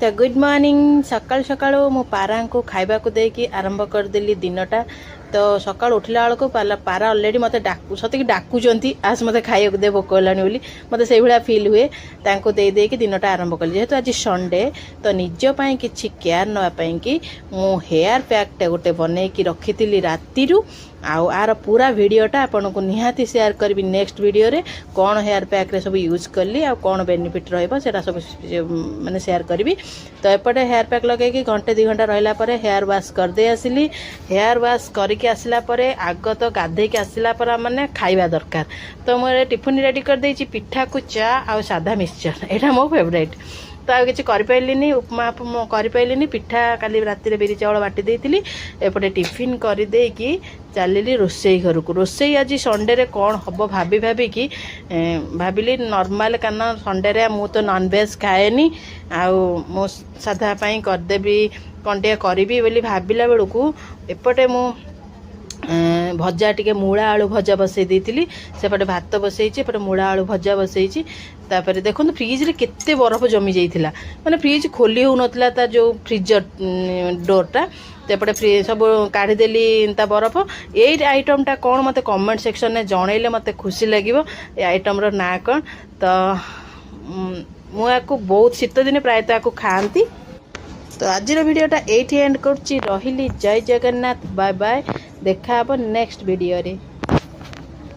तो good morning सकाल सकाल मो पारा को खाइबा को देकी आरंभ करदेली दिनटा तो सकाल उठला बेलू पारा अलरेडी मत सतक डाकुंट आस मत खाई दे भोक होलानी बोली मत से भाया फिल हुए तांको दे देकी दिनटा आरंभ कली जेहेतु आज संडे तो निजपाई किसी केयर नापी कि मु हेयर पैकटा गोटे बनईकी रखी राति आउ आर पूरा वीडियोटा आपन को निहाती शेयर करी नेक्स्ट वीडियो रे कौन हेयर पैक रे सब यूज कली आ कौन बेनिफिट रहिबो सेटा सब माने शेयर करी। तो एपटे हेयर पैक लगे घंटे 2 घंटा रहिला परे हेयर वाश कर दे आसिली। हेयर वाश करके आसिला परे आग तो गाधे के आसिला पर माने खाइबा दरकार तो मोर टिफिन रेडी कर देछि पिठा को चा आ सादा मिक्सचर एटा मो फेवरेट तो आ किसी करें उपमा करें पिठा काली राति बिरी चाउल बाटी देती एपटे टिफिन करदे कि चलि रोसई घर को रोसई आज संडे रे कौन हम भाभी भाभी कि भाविली नॉर्मल कारण संडे मु तो नॉनवेज खाएनी आउ साधा करदेवी कौन टे करी बोली भाविला बेलू को एपटे मु भजा टिके मूला आलू भजा बसई देती सेपटे भात बसई एपटे मूला आलू भजा बसई तापर देखो फ्रिज रे केते बरफ जमी जाइथिला माने फ्रिज खोली हो नथिला ता जो फ्रीजर डोरटा तेपटे फ्रिज सब काढ़ी देली ता बरफ ए आइटम टा कौन मते कमेंट सेक्शन में जनइले मते खुशी लागिवो ए आइटम रो ना कौन तो मु याको बहुत शीत दिन प्रायत याको खाती। तो आज वीडियोटा एठी एंड करछि रहिली जय जगन्नाथ बाय बाय देखा नेक्स्ट वीडियो रे।